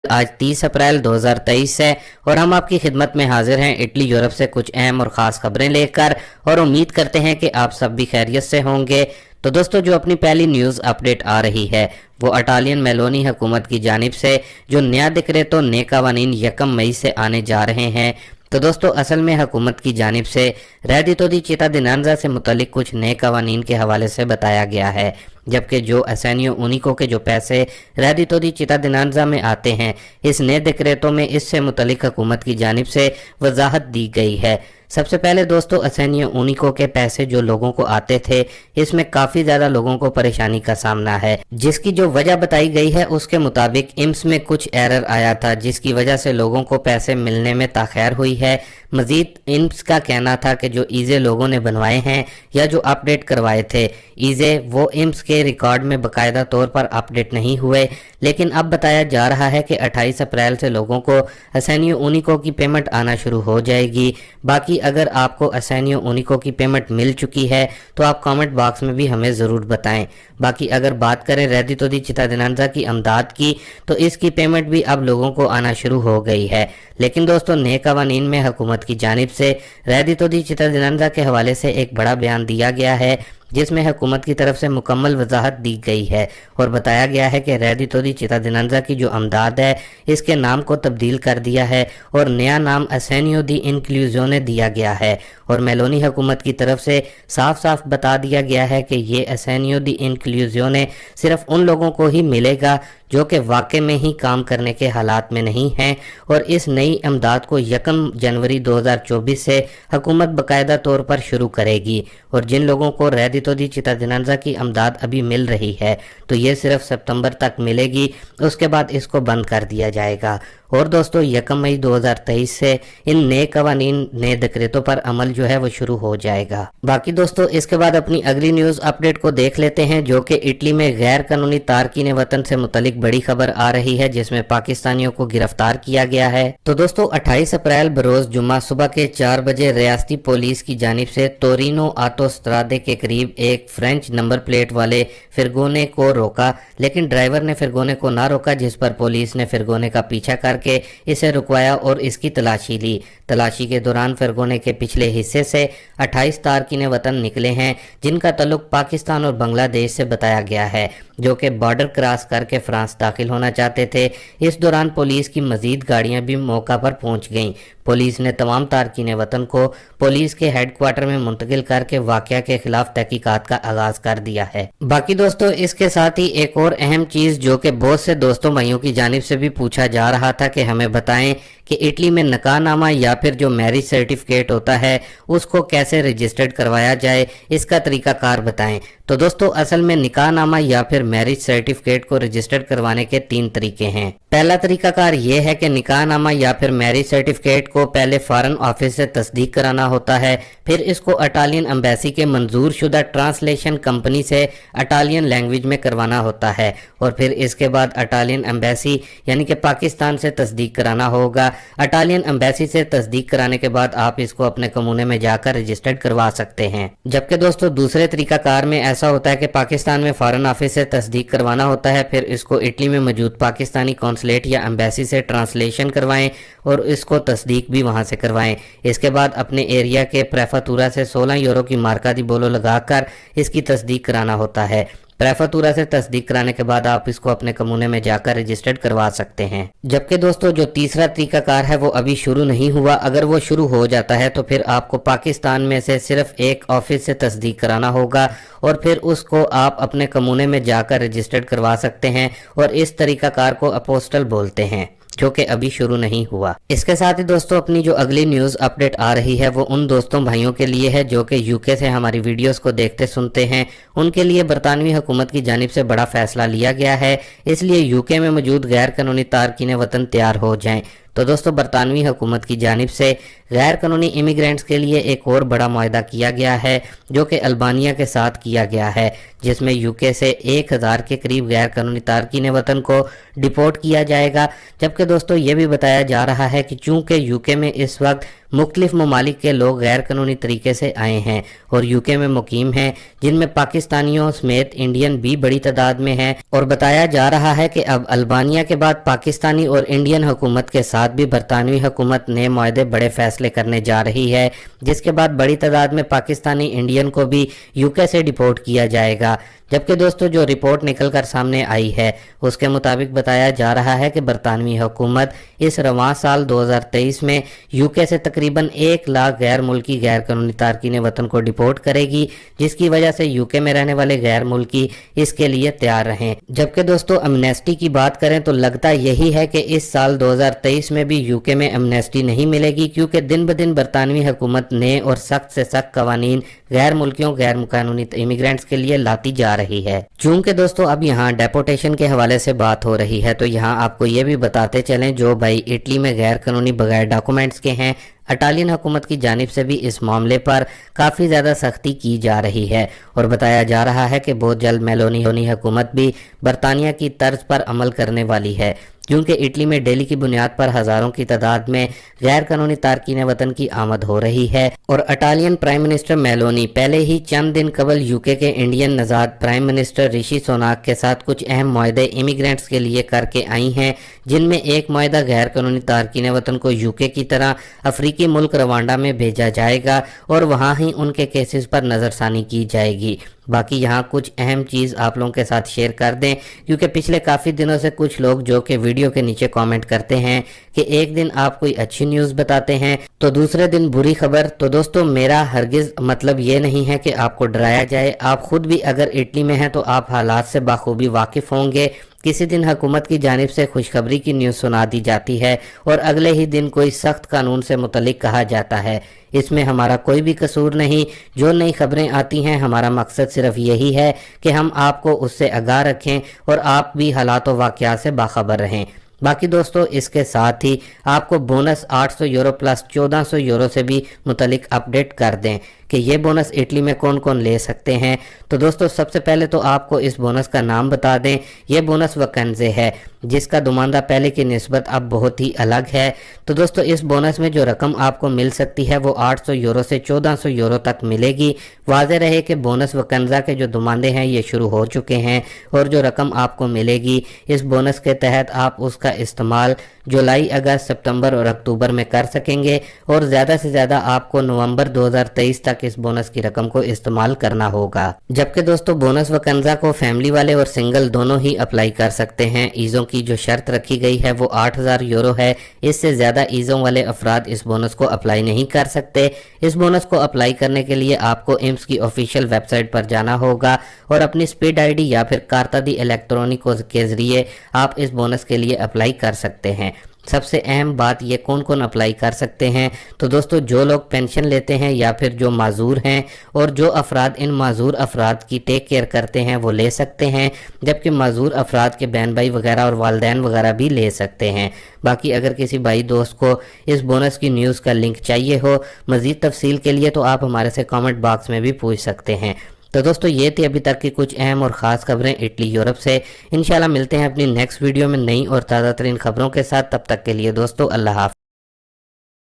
आज 30 अप्रैल 2023 है और हम आपकी खिदमत में हाजिर हैं इटली यूरोप से कुछ अहम और ख़ास खबरें लेकर, और उम्मीद करते हैं कि आप सब भी खैरियत से होंगे। तो दोस्तों, जो अपनी पहली न्यूज़ अपडेट आ रही है वो इटालियन मेलोनी हुकूमत की जानिब से जो नया डिक्रेटो नए कवानीन 1 मई से आने जा रहे हैं। तो दोस्तों, असल में हुकूमत की जानिब से रेडितो दी चित्ताडिनेंजा से मुतलिक कुछ नए कवानीन के हवाले से बताया गया है, जबकि जो असेनियो यूनिको के जो पैसे रेडितो दी चित्ताडिनेंजा में आते हैं, इस नए डिक्रेटो में इससे मुतलिक हुकूमत की जानिब से वजाहत दी गई है। सबसे पहले दोस्तों, असेनियो यूनिको के पैसे जो लोगों को आते थे, इसमें काफ़ी ज़्यादा लोगों को परेशानी का सामना है, जिसकी जो वजह बताई गई है उसके मुताबिक इम्स में कुछ एरर आया था, जिसकी वजह से लोगों को पैसे मिलने में ताख़ीर हुई है। मजीद इम्स का कहना था कि जो ईज़े लोगों ने बनवाए हैं या जो अपडेट करवाए थे ईज़े, वो इम्स के रिकॉर्ड में बाकायदा तौर पर अपडेट नहीं हुए। लेकिन अब बताया जा रहा है कि 28 अप्रैल से लोगों को असेनियो यूनिको की पेमेंट आना शुरू हो जाएगी। बाकी अगर आपको असेनियो यूनिको की पेमेंट मिल चुकी है तो आप कमेंट बॉक्स में भी हमें ज़रूर बताएं। बाकी अगर बात करें रेडितो दी चित्ताडिनेंजा की अमदाद की, तो इसकी पेमेंट भी अब लोगों को आना शुरू हो गई है। लेकिन दोस्तों, नए कवानीन में हुकूमत की जानिब से रेडितो दी चित्ताडिनेंजा के हवाले से एक बड़ा बयान दिया गया है, जिसमें हुकूमत की तरफ से मुकम्मल वजाहत दी गई है और बताया गया है कि रेडितो दी चित्ताडिनेंजा की जो अमदाद है, इसके नाम को तब्दील कर दिया है और नया नाम असेनियो दी इंक्लूज़ियोने दिया गया है। और मेलोनी हुकूमत की तरफ से साफ साफ बता दिया गया है कि ये असेनियो दी इंक्लूज़ियोने सिर्फ उन लोगों को ही मिलेगा जो कि वाकई में ही काम करने के हालात में नहीं हैं, और इस नई अमदाद को 1 जनवरी 2024 से हुकूमत बाकायदा तौर पर शुरू करेगी। और जिन लोगों को रेडितो दी चित्ताडिनेंजा की अमदाद अभी मिल रही है, तो ये सिर्फ सितंबर तक मिलेगी, उसके बाद इसको बंद कर दिया जाएगा। और दोस्तों, 1 मई 2023 से इन नए कवानीन नए डिक्रेटों पर अमल जो है वो शुरू हो जाएगा। बाकी दोस्तों, इसके बाद अपनी अगली न्यूज़ अपडेट को देख लेते हैं, जो कि इटली में गैर कानूनी तारकीन वतन से मुतलिक बड़ी खबर आ रही है, जिसमें पाकिस्तानियों को गिरफ्तार किया गया है। तो दोस्तों, 28 अप्रैल बरोज जुम्मा सुबह के 4 बजे रियासती पुलिस की जानिब से तोरिनो ऑटोस्ट्रादे के करीब एक फ्रेंच नंबर प्लेट वाले फिरगोने को रोका, लेकिन ड्राइवर ने फिरगोने को ना रोका, जिस पर पुलिस ने फिरगोने का पीछा करके इसे रुकवाया और इसकी तलाशी ली। तलाशी के दौरान फिरगोने के पिछले हिस्से से 28 तारकीन वतन निकले हैं, जिनका ताल्लुक पाकिस्तान और बांग्लादेश से बताया गया है, जो कि बॉर्डर क्रॉस करके फ्रांस दाखिल होना चाहते थे। इस दौरान पुलिस की मजीद गाड़ियां भी मौका पर पहुंच गईं। पुलिस ने तमाम तारकीन वतन को पुलिस के हेडक्वार्टर में मुंतकिल करके वाकया के खिलाफ तहकीकात का आगाज कर दिया है। बाकी दोस्तों, इसके साथ ही एक और अहम चीज जो कि बहुत से दोस्तों भाइयों की जानिब से भी पूछा जा रहा था कि हमें बताएं कि इटली में निकाहनामा या फिर जो मैरिज सर्टिफिकेट होता है उसको कैसे रजिस्टर्ड करवाया जाए, इसका तरीकाकार बताएं। तो दोस्तों, असल में निकाहनामा या फिर मैरिज सर्टिफिकेट को रजिस्टर्ड करवाने के 3 तरीके हैं। पहला तरीकाकार ये है कि निकाहनामा या फिर मैरिज सर्टिफिकेट को पहले फॉरेन ऑफिस से तस्दीक कराना होता है, फिर इसको इटालियन एम्बेसी के मंजूर शुदा ट्रांसलेशन कंपनी से इटालियन लैंग्वेज में करवाना होता है, और फिर इसके बाद इटालियन एम्बेसी यानी कि पाकिस्तान से तस्दीक कराना होगा। इटालियन एम्बेसी से तस्दीक कराने के बाद आप इसको अपने कमूने में जाकर रजिस्टर्ड करवा सकते हैं। जबकि दोस्तों, दूसरे तरीकाकार में ऐसा होता है कि पाकिस्तान में फॉरेन ऑफिस से तस्दीक करवाना होता है, फिर इसको इटली में मौजूद पाकिस्तानी कौंसलेट या एम्बेसी से ट्रांसलेशन करवाएं और इसको तस्दीक भी वहां से करवाएं। इसके बाद अपने एरिया के प्रेफेक्चुरा से 16 यूरो की मार्का दी बोलो लगाकर इसकी तस्दीक कराना होता है। प्रेफेक्चुरा से तस्दीक कराने के बाद आप इसको अपने कमूने में जाकर रजिस्टर्ड करवा सकते हैं। जबकि दोस्तों, जो तीसरा तरीकाकार है वो अभी शुरू नहीं हुआ। अगर वो शुरू हो जाता है तो फिर आपको पाकिस्तान में से सिर्फ एक ऑफिस से तस्दीक कराना होगा और फिर उसको आप अपने कमूने में जाकर रजिस्टर्ड करवा सकते हैं, और इस तरीकाकार को अपोस्टल बोलते हैं, जो कि अभी शुरू नहीं हुआ। इसके साथ ही दोस्तों, अपनी जो अगली न्यूज अपडेट आ रही है वो उन दोस्तों भाइयों के लिए है जो कि यूके से हमारी वीडियोस को देखते सुनते हैं। उनके लिए बरतानवी हुकूमत की जानिब से बड़ा फैसला लिया गया है, इसलिए यूके में मौजूद गैर कानूनी तारकीन वतन तैयार हो जाएं। तो दोस्तों, बरतानवी हुकूमत की जानिब से गैर कानूनी इमिग्रेंट्स के लिए एक और बड़ा मुआहदा किया गया है, जो कि अल्बानिया के साथ किया गया है, जिसमें यूके से 1000 के करीब गैर कानूनी तारकीन वतन को डिपोर्ट किया जाएगा। जबकि दोस्तों, ये भी बताया जा रहा है कि चूंकि यूके में इस वक्त मुख्तलिफ ममालिक के लोग गैर कानूनी तरीके से आए हैं और यूके में मुकीम हैं, जिनमें पाकिस्तानियों समेत इंडियन भी बड़ी तादाद में हैं। और बताया जा रहा है कि अब अल्बानिया के बाद पाकिस्तानी और इंडियन हुकूमत के साथ भी बरतानवी हुकूमत नए मुआहदे बड़े फैसले करने जा रही है, जिसके बाद बड़ी तादाद में पाकिस्तानी इंडियन को भी यूके से डिपोर्ट किया जाएगा। जबकि दोस्तों जो रिपोर्ट निकल कर सामने आई है उसके मुताबिक बताया जा रहा है कि बरतानवी हुकूमत इस रवां साल 2023 में यूके से तकरीबन 1 लाख गैर मुल्की गैर कानूनी तारकीन वतन को डिपोर्ट करेगी, जिसकी वजह से यूके में रहने वाले गैर मुल्की इसके लिए तैयार रहें। जबकि दोस्तों अमनेस्टी की बात करें तो लगता यही है कि इस साल 2023 में भी यूके में अमनेस्टी नहीं मिलेगी, क्योंकि दिन ब दिन बरतानवी हुकूमत नए और सख्त से सख्त कवानीन गैर मुल्कियों गैर कानूनी इमिग्रेंट्स के लिए लाती जा रही है। चूंकि दोस्तों अब यहाँ डेपोटेशन के हवाले से बात हो रही है तो यहाँ आपको ये भी बताते चलें, जो भाई इटली में गैर कानूनी बगैर डॉक्यूमेंट्स के हैं, इटालियन हुकूमत की जानिब से भी इस मामले पर काफ़ी ज़्यादा सख्ती की जा रही है और बताया जा रहा है कि बहुत जल्द मेलोनी हुकूमत भी बरतानिया की तर्ज पर अमल करने वाली है, क्योंकि इटली में डेली की बुनियाद पर हज़ारों की तादाद में गैर कानूनी तारकीन वतन की आमद हो रही है। और इटालियन प्राइम मिनिस्टर मेलोनी पहले ही चंद दिन कबल यूके के इंडियन नज़ाद प्राइम मिनिस्टर ऋषि सुनाक के साथ कुछ अहम मुआहदे इमिग्रेंट्स के लिए करके आई हैं, जिनमें एक मुआहदा गैर कानूनी तारकीन वतन को यूके की तरह अफ्रीकी मुल्क रवांडा में भेजा जाएगा और वहाँ ही उनके केसेस पर नज़रसानी की जाएगी। बाकी यहाँ कुछ अहम चीज़ आप लोगों के साथ शेयर कर दें, क्योंकि पिछले काफ़ी दिनों से कुछ लोग जो कि वीडियो के नीचे कमेंट करते हैं कि एक दिन आप कोई अच्छी न्यूज़ बताते हैं तो दूसरे दिन बुरी खबर। तो दोस्तों मेरा हरगिज़ मतलब ये नहीं है कि आपको डराया जाए, आप खुद भी अगर इटली में हैं तो आप हालात से बाखूबी वाकिफ़ होंगे। किसी दिन हुकूमत की जानिब से खुशखबरी की न्यूज़ सुना दी जाती है और अगले ही दिन कोई सख्त कानून से मुतल्लिक कहा जाता है। इसमें हमारा कोई भी कसूर नहीं। जो नई खबरें आती हैं हमारा मकसद सिर्फ यही है कि हम आपको उससे आगाह रखें और आप भी हालात व वाक़यात से बाखबर रहें। बाकी दोस्तों इसके साथ ही आपको बोनस 800 यूरो प्लस 1400 यूरो से भी मुतलिक अपडेट कर दें कि ये बोनस इटली में कौन कौन ले सकते हैं। तो दोस्तों सबसे पहले तो आपको इस बोनस का नाम बता दें, ये बोनस वकंजे है जिसका दुमानदा पहले की निस्बत अब बहुत ही अलग है। तो दोस्तों इस बोनस में जो रकम आपको मिल सकती है वो 800 यूरो से 1400 यूरो तक मिलेगी। वाज़ेह रहे कि बोनस वकंजा के जो दुमानदे हैं ये शुरू हो चुके हैं और जो रकम आपको मिलेगी इस बोनस के तहत आप उसका इस्तेमाल जुलाई, अगस्त, सितंबर और अक्टूबर में कर सकेंगे और ज़्यादा से ज़्यादा आपको नवंबर 2023 तक इस बोनस की रकम को इस्तेमाल करना होगा। जबकि दोस्तों बोनस वकंजा को फैमिली वाले और सिंगल दोनों ही अप्लाई कर सकते हैं। ईज़ों की जो शर्त रखी गई है वो 8000 यूरो है। इससे ज़्यादा ईज़ों वाले अफराद इस बोनस को अप्लाई नहीं कर सकते। इस बोनस को अप्लाई करने के लिए आपको इम्स की ऑफिशियल वेबसाइट पर जाना होगा और अपनी स्पीड आईडी या फिर कारतादी इलेक्ट्रॉनिक के ज़रिए आप इस बोनस के लिए अप्लाई कर सकते हैं। सबसे अहम बात ये कौन कौन अप्लाई कर सकते हैं, तो दोस्तों जो लोग पेंशन लेते हैं या फिर जो माजूर हैं और जो अफराद इन माजूर अफराद की टेक केयर करते हैं वो ले सकते हैं, जबकि माजूर अफराद के बहन भाई वगैरह और वालदैन वगैरह भी ले सकते हैं। बाकी अगर किसी भाई दोस्त को इस बोनस की न्यूज़ का लिंक चाहिए हो मज़ीद तफसील के लिए तो आप हमारे से कमेंट बॉक्स में भी पूछ सकते हैं। तो दोस्तों ये थी अभी तक की कुछ अहम और ख़ास खबरें इटली यूरोप से। इंशाल्लाह मिलते हैं अपनी नेक्स्ट वीडियो में नई और ताज़ा तरीन खबरों के साथ। तब तक के लिए दोस्तों अल्लाह हाफ़िज़।